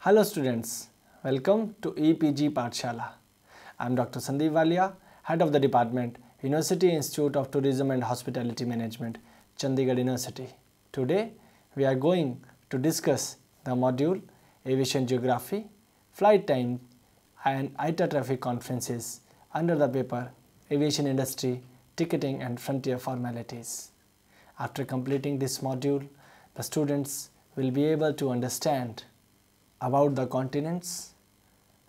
Hello students, welcome to EPG Pathshala. I am Dr. Sandeep Walia, Head of the Department, University Institute of Tourism and Hospitality Management, Chandigarh University. Today, we are going to discuss the module Aviation Geography, Flight Time and IATA Traffic Conferences under the paper Aviation Industry, Ticketing and Frontier Formalities. After completing this module, the students will be able to understand about the continents.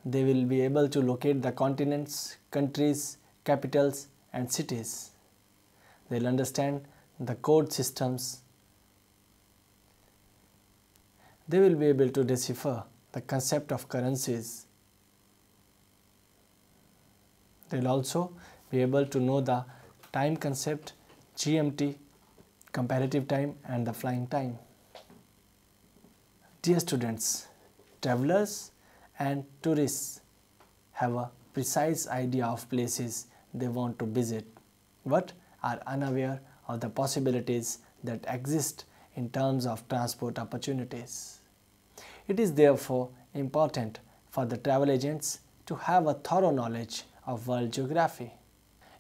They will be able to locate the continents, countries, capitals and cities. They will understand the code systems. They will be able to decipher the concept of currencies. They will also be able to know the time concept, GMT, comparative time and the flying time. Dear students, travelers and tourists have a precise idea of places they want to visit, but are unaware of the possibilities that exist in terms of transport opportunities. It is therefore important for the travel agents to have a thorough knowledge of world geography.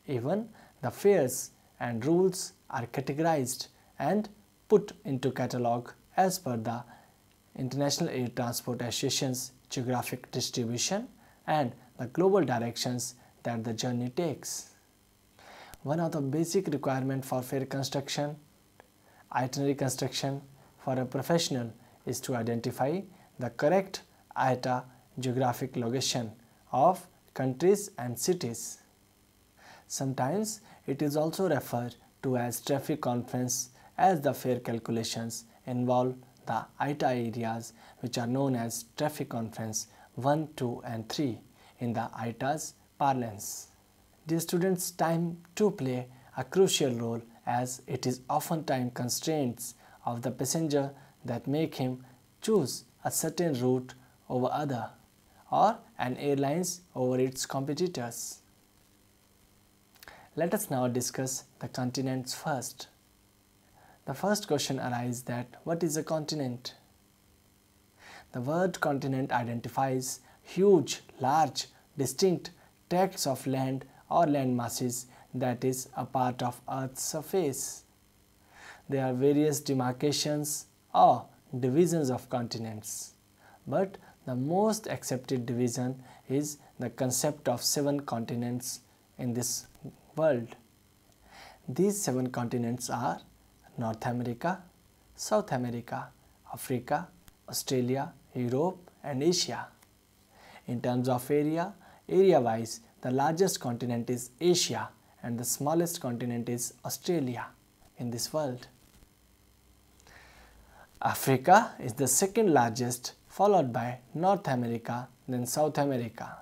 Even the fares and rules are categorized and put into catalog as per the International Air Transport Association's geographic distribution and the global directions that the journey takes. One of the basic requirements for fare construction, itinerary construction for a professional is to identify the correct IATA geographic location of countries and cities. Sometimes it is also referred to as traffic conference as the fare calculations involve the IATA areas which are known as Traffic Conference 1, 2 and 3 in the IATA's parlance. Dear students, time too play a crucial role as it is often time constraints of the passenger that make him choose a certain route over other or an airlines over its competitors. Let us now discuss the continents first. The first question arises that what is a continent? The word continent identifies huge, large, distinct tracts of land or land masses that is a part of Earth's surface. There are various demarcations or divisions of continents, but the most accepted division is the concept of 7 continents in this world. These 7 continents are North America, South America, Africa, Australia, Europe and Asia. In terms of area-wise, the largest continent is Asia and the smallest continent is Australia in this world. Africa is the second largest, followed by North America, then South America.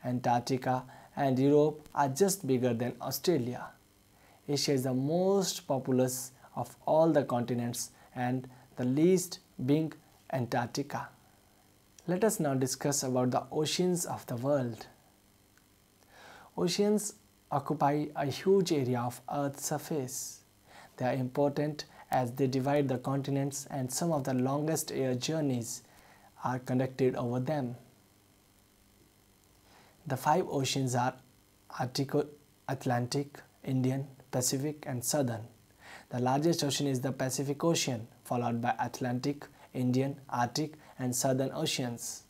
Antarctica and Europe are just bigger than Australia. Asia is the most populous of all the continents and the least being Antarctica. Let us now discuss about the oceans of the world. Oceans occupy a huge area of Earth's surface. They are important as they divide the continents and some of the longest air journeys are conducted over them. The 5 oceans are Arctic, Atlantic, Indian, Pacific and Southern. The largest ocean is the Pacific Ocean, followed by Atlantic, Indian, Arctic and Southern Oceans.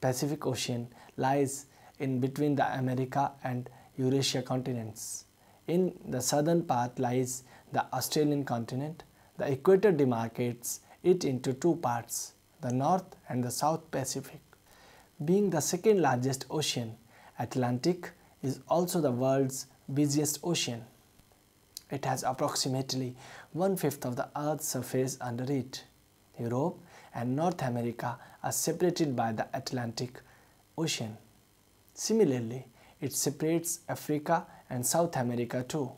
Pacific Ocean lies in between the America and Eurasia continents. In the southern part lies the Australian continent. The equator demarcates it into 2 parts, the North and the South Pacific. Being the second largest ocean, Atlantic is also the world's busiest ocean. It has approximately 1/5 of the Earth's surface under it. Europe and North America are separated by the Atlantic Ocean. Similarly, it separates Africa and South America too.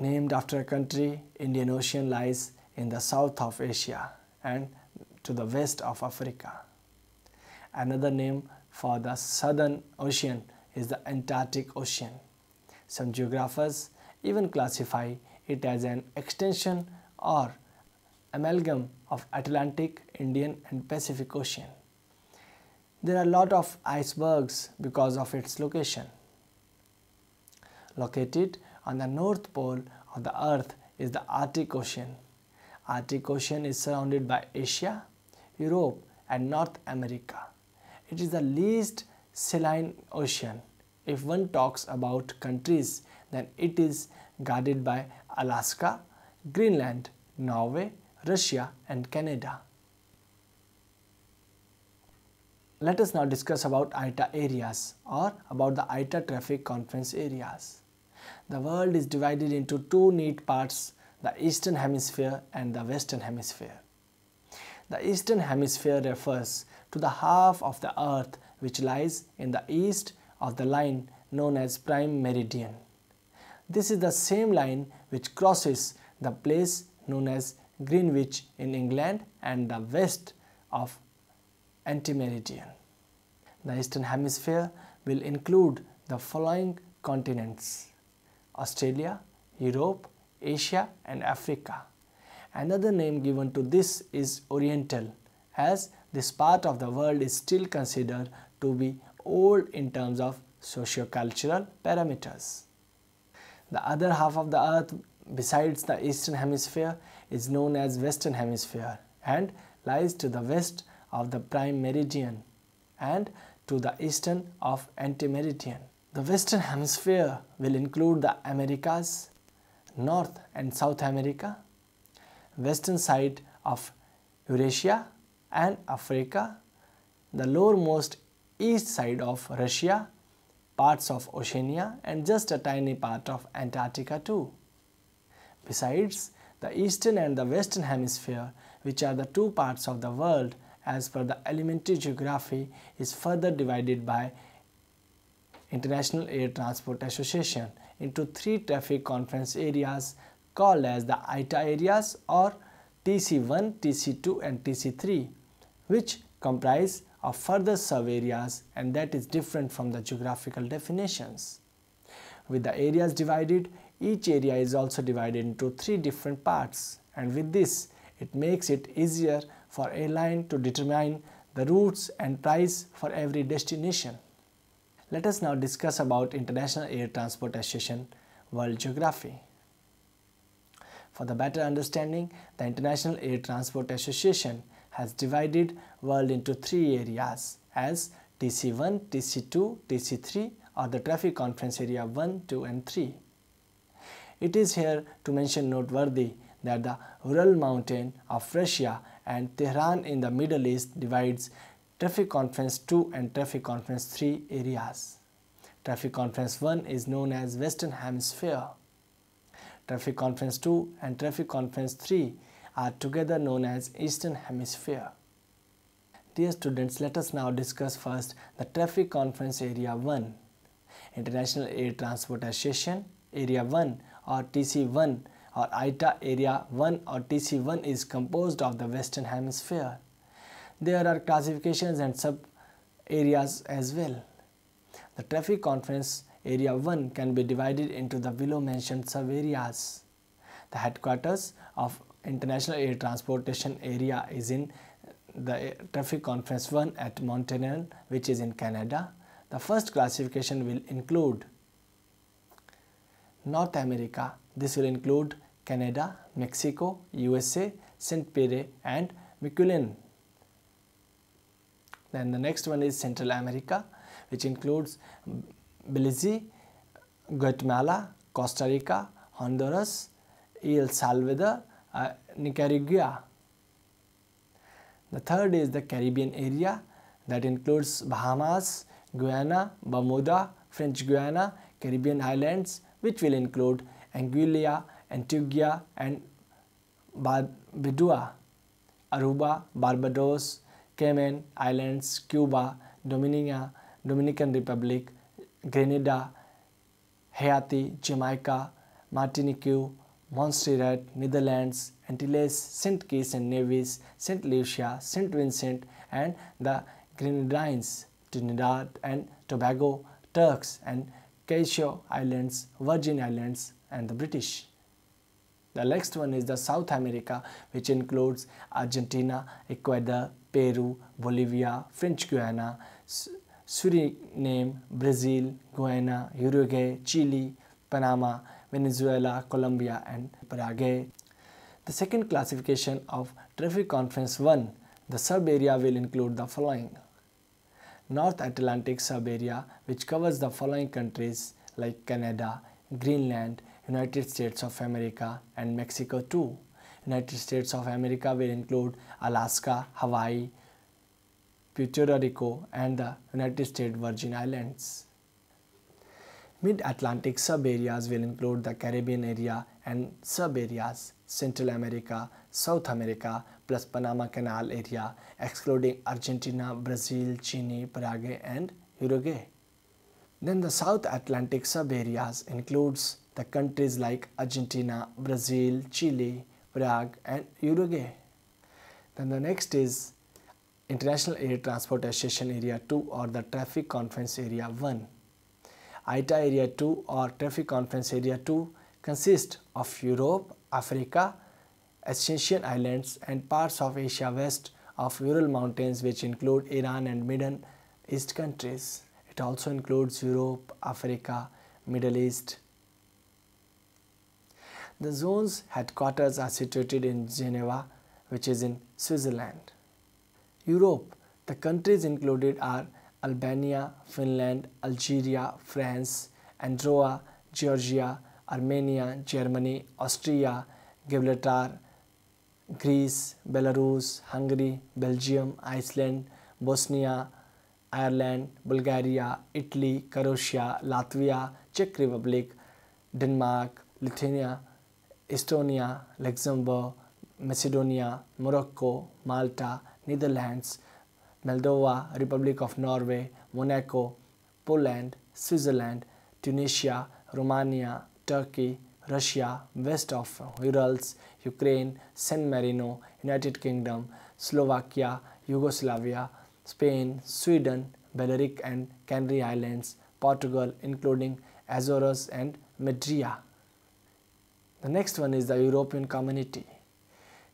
Named after a country, Indian Ocean lies in the south of Asia and to the west of Africa. Another name for the Southern Ocean is the Antarctic Ocean. Some geographers even classify it as an extension or amalgam of Atlantic, Indian and Pacific Ocean. There are a lot of icebergs because of its location. Located on the north pole of the earth is the Arctic Ocean. Arctic Ocean is surrounded by Asia, Europe and North America. It is the least saline ocean. If one talks about countries, then it is guarded by Alaska, Greenland, Norway, Russia and Canada. Let us now discuss about IATA areas or about the IATA traffic conference areas. The world is divided into two neat parts, the Eastern Hemisphere and the Western Hemisphere. The Eastern Hemisphere refers to the half of the Earth which lies in the east of the line known as prime meridian. This is the same line which crosses the place known as Greenwich in England and the west of antimeridian. The Eastern Hemisphere will include the following continents: Australia, Europe, Asia and Africa. Another name given to this is Oriental, as this part of the world is still considered to be old in terms of socio-cultural parameters. The other half of the earth besides the Eastern Hemisphere is known as Western Hemisphere and lies to the west of the prime meridian and to the eastern of antimeridian. The Western Hemisphere will include the Americas, North and South America, western side of Eurasia and Africa, the lowermost east side of Russia, parts of Oceania and just a tiny part of Antarctica too. Besides, the Eastern and the Western Hemisphere, which are the two parts of the world as per the elementary geography, is further divided by International Air Transport Association into three traffic conference areas called as the IATA Areas or TC1, TC2 and TC3, which comprise of further sub-areas and that is different from the geographical definitions. With the areas divided, each area is also divided into three different parts, and with this it makes it easier for airline to determine the routes and price for every destination. Let us now discuss about International Air Transport Association World Geography. For the better understanding, the International Air Transport Association has divided world into three areas as TC1, TC2, TC3 or the Traffic Conference Area 1, 2 and 3. It is here to mention noteworthy that the Ural Mountain of Russia and Tehran in the Middle East divides Traffic Conference 2 and Traffic Conference 3 areas. Traffic Conference 1 is known as Western Hemisphere. Traffic Conference 2 and Traffic Conference 3 are together known as Eastern Hemisphere. Dear students, let us now discuss first the Traffic Conference Area 1. International Air Transport Association Area 1 or TC1 or IATA Area 1 or TC1 is composed of the Western Hemisphere. There are classifications and sub-areas as well. The Traffic Conference Area 1 can be divided into the below mentioned sub-areas. The headquarters of International Air Transportation Area is in the Traffic Conference 1 at Montreal, which is in Canada. The first classification will include North America. This will include Canada, Mexico, USA, St. Pierre and Miquelon. Then the next one is Central America, which includes Belize, Guatemala, Costa Rica, Honduras, El Salvador, Nicaragua. The third is the Caribbean area, that includes Bahamas, Guyana, Bermuda, French Guiana, Caribbean islands, which will include Anguilla, Antigua and Barbuda, Aruba, Barbados, Cayman Islands, Cuba, Dominican Republic, Grenada, Haiti, Jamaica, Martinique, Montserrat, Netherlands, Antilles, St. Kitts and Nevis, St. Lucia, St. Vincent and the Grenadines, Trinidad and Tobago, Turks and Caicos Islands, Virgin Islands and the British. The next one is the South America, which includes Argentina, Ecuador, Peru, Bolivia, French Guiana, Suriname, Brazil, Guyana, Uruguay, Chile, Panama, Venezuela, Colombia and Paraguay. The second classification of Traffic Conference 1, the sub-area will include the following. North Atlantic sub-area, which covers the following countries like Canada, Greenland, United States of America and Mexico too. United States of America will include Alaska, Hawaii, Puerto Rico and the United States Virgin Islands. Mid-Atlantic sub-areas will include the Caribbean area and sub-areas Central America, South America plus Panama Canal area, excluding Argentina, Brazil, Chile, Paraguay and Uruguay. Then the South Atlantic sub-areas includes the countries like Argentina, Brazil, Chile, Paraguay and Uruguay. Then the next is International Air Transport Association Area 2 or the Traffic Conference Area 1. IATA Area 2 or Traffic Conference Area 2 consists of Europe, Africa, Asian islands and parts of Asia west of Ural Mountains, which include Iran and Middle East countries. It also includes Europe, Africa, Middle East. The zone's headquarters are situated in Geneva, which is in Switzerland. Europe, the countries included are Albania, Finland, Algeria, France, Andorra, Georgia, Armenia, Germany, Austria, Gibraltar, Greece, Belarus, Hungary, Belgium, Iceland, Bosnia, Ireland, Bulgaria, Italy, Croatia, Latvia, Czech Republic, Denmark, Lithuania, Estonia, Luxembourg, Macedonia, Morocco, Malta, Netherlands, Moldova, Republic of Norway, Monaco, Poland, Switzerland, Tunisia, Romania, Turkey, Russia, west of Urals, Ukraine, San Marino, United Kingdom, Slovakia, Yugoslavia, Spain, Sweden, Balearic and Canary Islands, Portugal including Azores and Madeira. The next one is the European Community.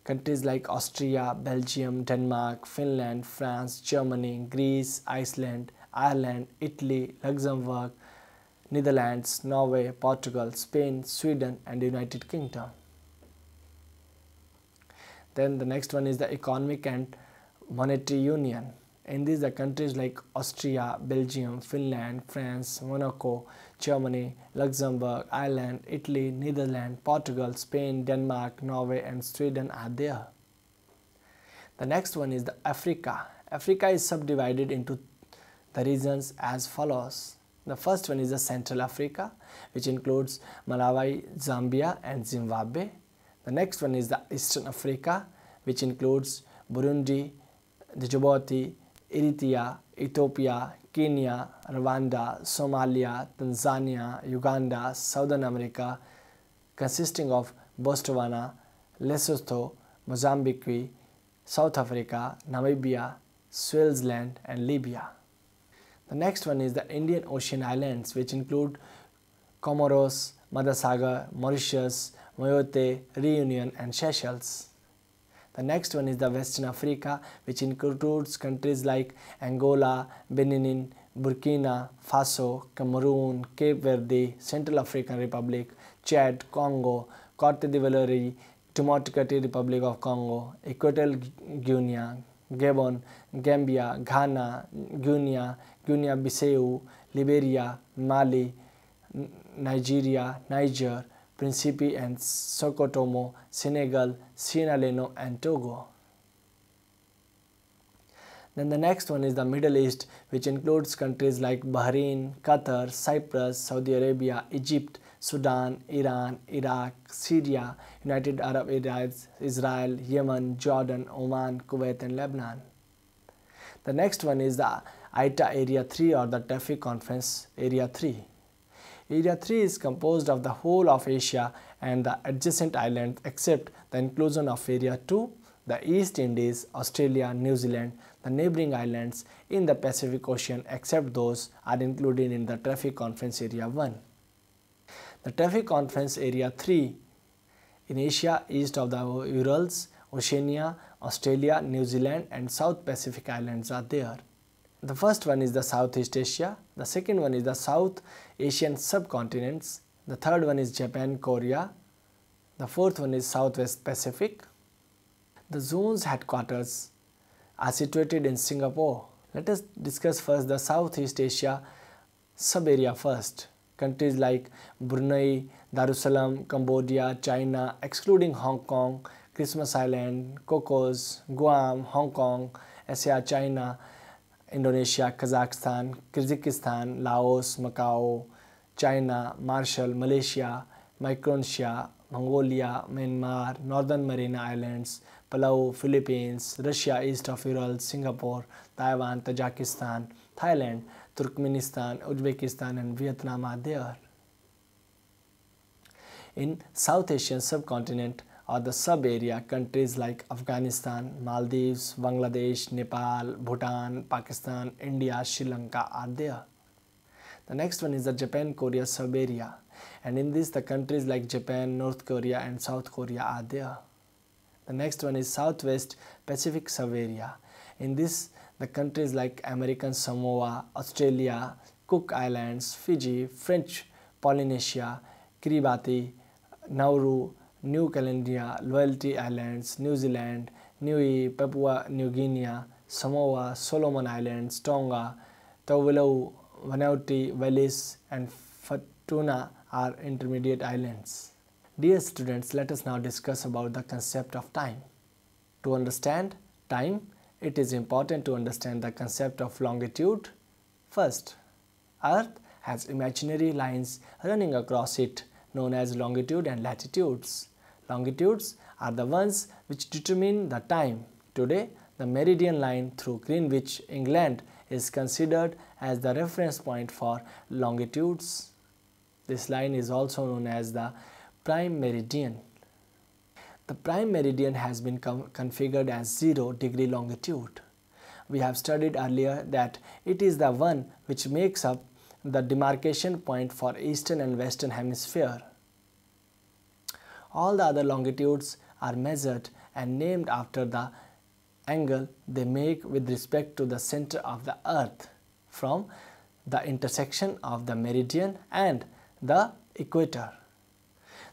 Countries like Austria, Belgium, Denmark, Finland, France, Germany, Greece, Iceland, Ireland, Italy, Luxembourg, Netherlands, Norway, Portugal, Spain, Sweden and United Kingdom. Then the next one is the Economic and Monetary Union. In these the countries like Austria, Belgium, Finland, France, Monaco, Germany, Luxembourg, Ireland, Italy, Netherlands, Portugal, Spain, Denmark, Norway and Sweden are there. The next one is the Africa. Africa is subdivided into the regions as follows. The first one is the Central Africa, which includes Malawi, Zambia and Zimbabwe. The next one is the Eastern Africa, which includes Burundi, Djibouti, Eritrea, Ethiopia, Kenya, Rwanda, Somalia, Tanzania, Uganda, Southern America, consisting of Botswana, Lesotho, Mozambique, South Africa, Namibia, Swaziland and Libya. The next one is the Indian Ocean Islands, which include Comoros, Madagascar, Mauritius, Mayotte, Reunion and Seychelles. The next one is the Western Africa, which includes countries like Angola, Benin, Burkina Faso, Cameroon, Cape Verde, Central African Republic, Chad, Congo, Cote d'Ivoire, Democratic Republic of Congo, Equatorial Guinea, Gabon, Gambia, Ghana, Guinea-Bissau, Liberia, Mali, Nigeria, Niger, Principe and Sao Tome, Senegal, Sierra Leone and Togo. Then the next one is the Middle East, which includes countries like Bahrain, Qatar, Cyprus, Saudi Arabia, Egypt, Sudan, Iran, Iraq, Syria, United Arab Emirates, Israel, Yemen, Jordan, Oman, Kuwait and Lebanon. The next one is the IATA Area III or the Traffic Conference Area 3. Area 3 is composed of the whole of Asia and the adjacent islands except the inclusion of Area 2, the East Indies, Australia, New Zealand, the neighboring islands in the Pacific Ocean except those are included in the Traffic Conference Area 1. The Traffic Conference Area 3 In Asia, east of the Urals, Oceania, Australia, New Zealand and South Pacific Islands are there. The first one is the Southeast Asia, the second one is the South Asian subcontinents, the third one is Japan, Korea, the fourth one is Southwest Pacific. The zone's headquarters are situated in Singapore. Let us discuss first the Southeast Asia sub-area first. Countries like Brunei, Darussalam, Cambodia, China, excluding Hong Kong, Christmas Island, Cocos, Guam, Hong Kong, Asia, China, Indonesia, Kazakhstan, Kyrgyzstan, Laos, Macau, China, Marshall, Malaysia, Micronesia, Mongolia, Myanmar, Northern Mariana Islands, Palau, Philippines, Russia east of Ural, Singapore, Taiwan, Tajikistan, Thailand, Turkmenistan, Uzbekistan and Vietnam are there. In South Asian subcontinent or the sub-area, countries like Afghanistan, Maldives, Bangladesh, Nepal, Bhutan, Pakistan, India, Sri Lanka are there. The next one is the Japan-Korea sub-area, and in this the countries like Japan, North Korea and South Korea are there. The next one is Southwest Pacific sub-area. In this the countries like American Samoa, Australia, Cook Islands, Fiji, French Polynesia, Kiribati, Nauru, New Caledonia, Loyalty Islands, New Zealand, Niue, Papua New Guinea, Samoa, Solomon Islands, Tonga, Tuvalu, Vanuatu, Wallis and Futuna are intermediate islands. Dear students, let us now discuss about the concept of time. To understand time, it is important to understand the concept of longitude. First, Earth has imaginary lines running across it known as longitude and latitudes. Longitudes are the ones which determine the time. Today, the meridian line through Greenwich, England is considered as the reference point for longitudes. This line is also known as the prime meridian. The prime meridian has been configured as 0 degree longitude. We have studied earlier that it is the one which makes up the demarcation point for eastern and western hemisphere. All the other longitudes are measured and named after the angle they make with respect to the center of the earth from the intersection of the meridian and the equator.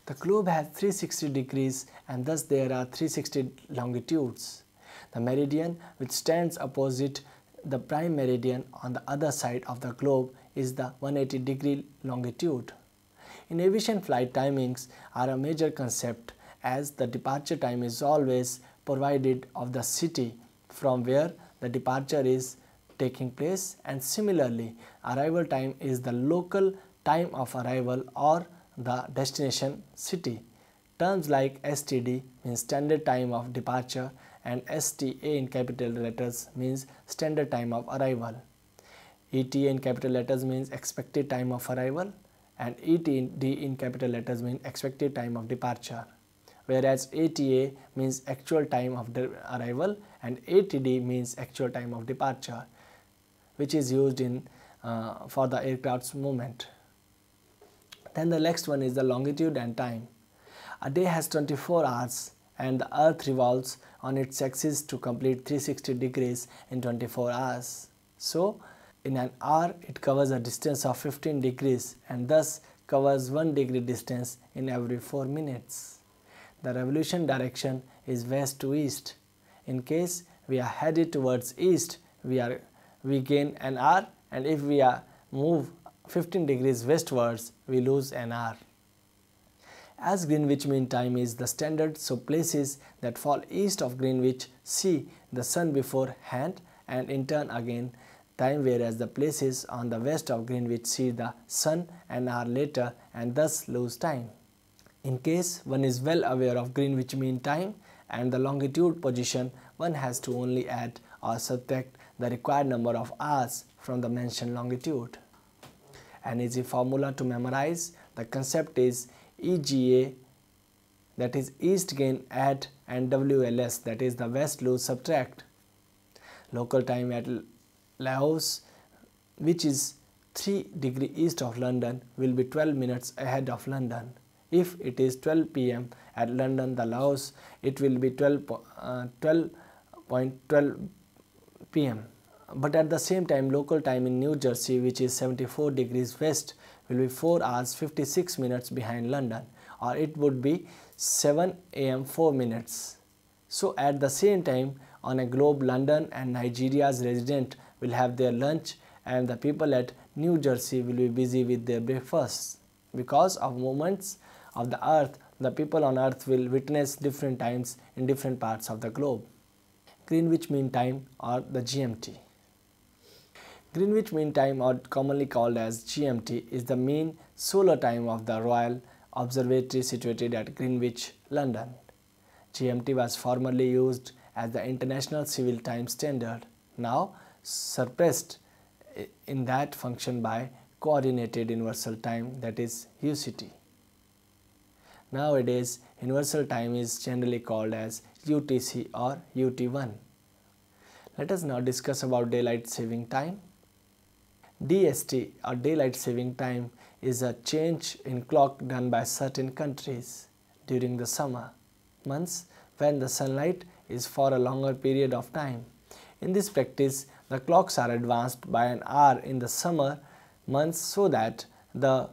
The globe has 360 degrees and thus there are 360 longitudes. The meridian which stands opposite the prime meridian on the other side of the globe is the 180 degree longitude. In aviation, flight timings are a major concept as the departure time is always provided of the city from where the departure is taking place, and similarly arrival time is the local time of arrival or the destination city. Terms like STD means standard time of departure and STA in capital letters means standard time of arrival. ETA in capital letters means expected time of arrival and ETD in capital letters means expected time of departure. Whereas ATA means actual time of arrival and ATD means actual time of departure, which is used in for the aircraft's movement. Then the next one is the longitude and time. A day has 24 hours and the earth revolves on its axis to complete 360 degrees in 24 hours. So, in an hour it covers a distance of 15 degrees and thus covers 1 degree distance in every 4 minutes. The revolution direction is west to east. In case we are headed towards east, we gain an hour, and if we move 15 degrees westwards, we lose an hour. As Greenwich Mean Time is the standard, so places that fall east of Greenwich see the sun beforehand and in turn again time, whereas the places on the west of Greenwich see the sun an hour later and thus lose time. In case one is well aware of Greenwich Mean Time and the longitude position, one has to only add or subtract the required number of hours from the mentioned longitude. An easy formula to memorize the concept is EGA, that is east gain add, and WLS, that is the west lose subtract. Local time at Laos, which is 3 degrees east of London, will be 12 minutes ahead of London if it is 12 p.m. At London, the laws, it will be 12:12 p.m. But at the same time, local time in New Jersey, which is 74 degrees west, will be 4 hours 56 minutes behind London, or it would be 7 a.m. 4 minutes. So at the same time, on a globe, London and Nigeria's resident will have their lunch, and the people at New Jersey will be busy with their breakfasts. Because of movements of the earth, the people on earth will witness different times in different parts of the globe. Greenwich Mean Time, or the GMT. Greenwich Mean Time, or commonly called as GMT, is the mean solar time of the Royal Observatory situated at Greenwich, London. GMT was formerly used as the International Civil Time Standard, now surpassed in that function by Coordinated Universal Time, that is UCT. Nowadays, Universal Time is generally called as UTC or UT1. Let us now discuss about Daylight Saving Time. DST, or Daylight Saving Time, is a change in clock done by certain countries during the summer months when the sunlight is for a longer period of time. In this practice, the clocks are advanced by an hour in the summer months so that the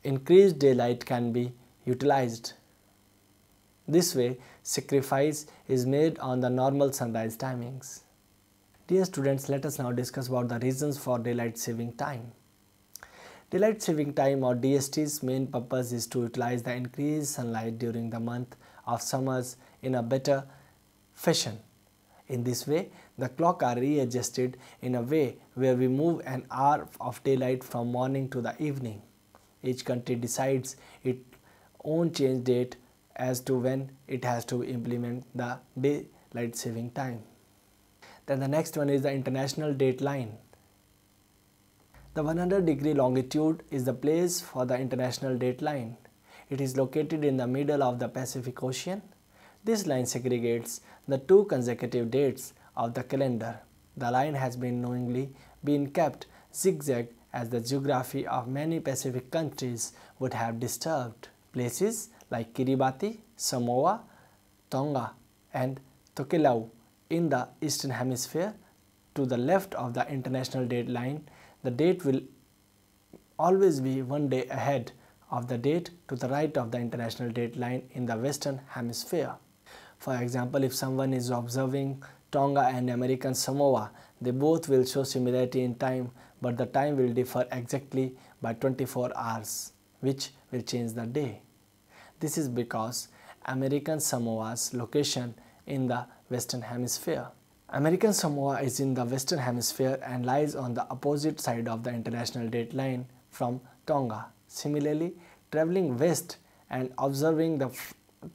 increased daylight can be utilized. This way, sacrifice is made on the normal sunrise timings. Dear students, let us now discuss about the reasons for Daylight Saving Time. Daylight Saving Time, or DST's main purpose is to utilize the increased sunlight during the month of summers in a better fashion. In this way, the clock are readjusted in a way where we move an hour of daylight from morning to the evening. Each country decides its own change date as to when it has to implement the Daylight Saving Time. Then the next one is the International Dateline. The 100-degree longitude is the place for the International Dateline. It is located in the middle of the Pacific Ocean. This line segregates the two consecutive dates of the calendar. The line has been knowingly been kept zigzag as the geography of many Pacific countries would have disturbed. Places like Kiribati, Samoa, Tonga and Tokelau in the Eastern Hemisphere to the left of the international date line, the date will always be 1 day ahead of the date to the right of the international date line in the Western Hemisphere. For example, if someone is observing Tonga and American Samoa, they both will show similarity in time, but the time will differ exactly by 24 hours, which will change the day. This is because American Samoa's location in the Western Hemisphere. American Samoa is in the Western Hemisphere and lies on the opposite side of the international date line from Tonga. Similarly, traveling west and observing the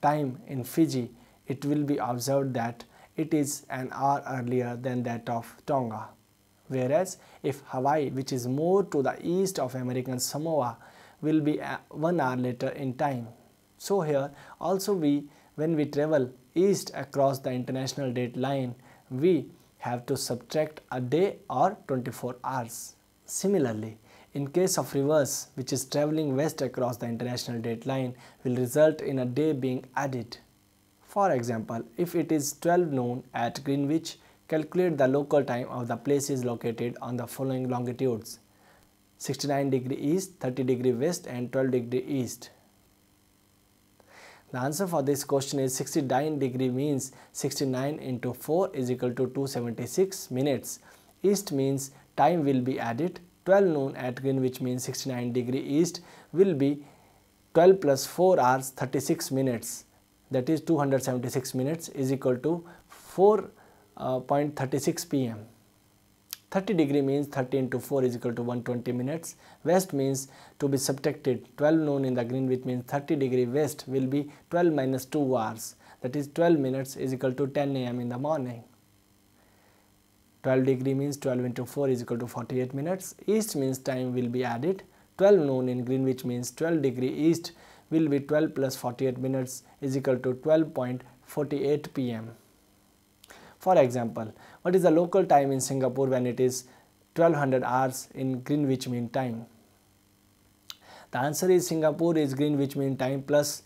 time in Fiji, it will be observed that it is an hour earlier than that of Tonga. Whereas if Hawaii, which is more to the east of American Samoa, will be 1 hour later in time. So here also when we travel east across the international date line, we have to subtract a day or 24 hours. Similarly, in case of reverse, which is traveling west across the international date line, will result in a day being added. For example, if it is 12 noon at Greenwich, calculate the local time of the places located on the following longitudes: 69 degree east, 30 degree west and 12 degree east. The answer for this question is 69 degree means 69 into 4 is equal to 276 minutes. East means time will be added. 12 noon at Greenwich means 69 degree east will be 12 plus 4 hours 36 minutes. That is 276 minutes is equal to 4.36 p.m. 30 degree means 30 into 4 is equal to 120 minutes. West means to be subtracted. 12 noon in the Greenwich means 30 degree west will be 12 minus 2 hours. That is 12 minutes is equal to 10 a.m. in the morning. 12 degree means 12 into 4 is equal to 48 minutes. East means time will be added. 12 noon in Greenwich means 12 degree east will be 12 plus 48 minutes is equal to 12.48 p.m. For example, what is the local time in Singapore when it is 1200 hours in Greenwich Mean Time? The answer is Singapore is Greenwich Mean Time plus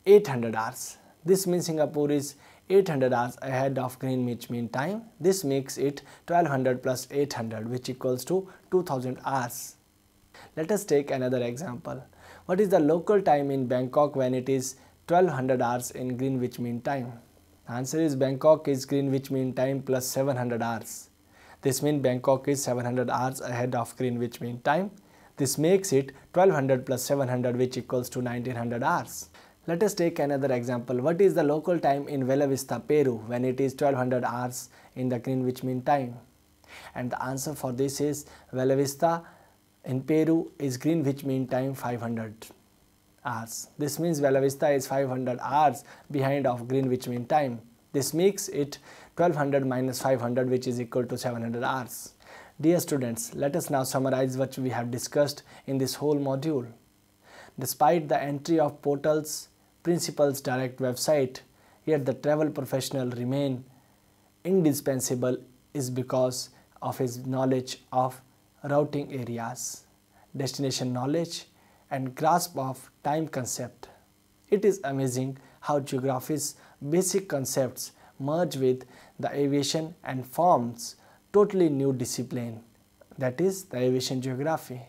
800 hours. This means Singapore is 800 hours ahead of Greenwich Mean Time. This makes it 1200 plus 800, which equals to 2000 hours. Let us take another example. What is the local time in Bangkok when it is 1200 hours in Greenwich Mean Time? The answer is Bangkok is Greenwich Mean Time plus 700 hours. This means Bangkok is 700 hours ahead of Greenwich Mean Time. This makes it 1200 plus 700, which equals to 1900 hours. Let us take another example. What is the local time in Bella Vista, Peru when it is 1200 hours in the Greenwich Mean Time? And the answer for this is Bella Vista in Peru is Greenwich Mean Time 500 hours. This means Bella Vista is 500 hours behind of Greenwich Mean Time. This makes it 1200 minus 500, which is equal to 700 hours. Dear students, let us now summarize what we have discussed in this whole module. Despite the entry of portals, Principal's direct website, yet the travel professional remain indispensable is because of his knowledge of routing areas, destination knowledge, and grasp of time concept. It is amazing how geography's basic concepts merge with the aviation and forms totally new discipline, that is the aviation geography.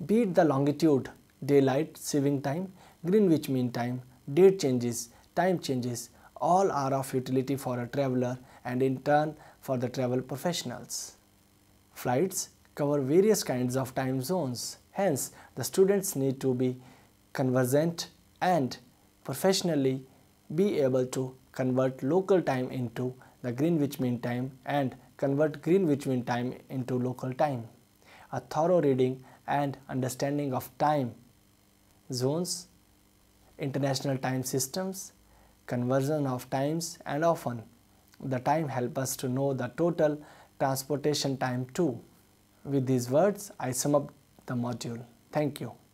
Be it the longitude, daylight saving time, Greenwich Mean Time, date changes, time changes, all are of utility for a traveler and in turn for the travel professionals. Flights cover various kinds of time zones, hence the students need to be conversant and professionally be able to convert local time into the Greenwich Mean Time and convert Greenwich Mean Time into local time. A thorough reading and understanding of time zones, international time systems, conversion of times, and often the time help us to know the total transportation time too. With these words, I sum up the module. Thank you.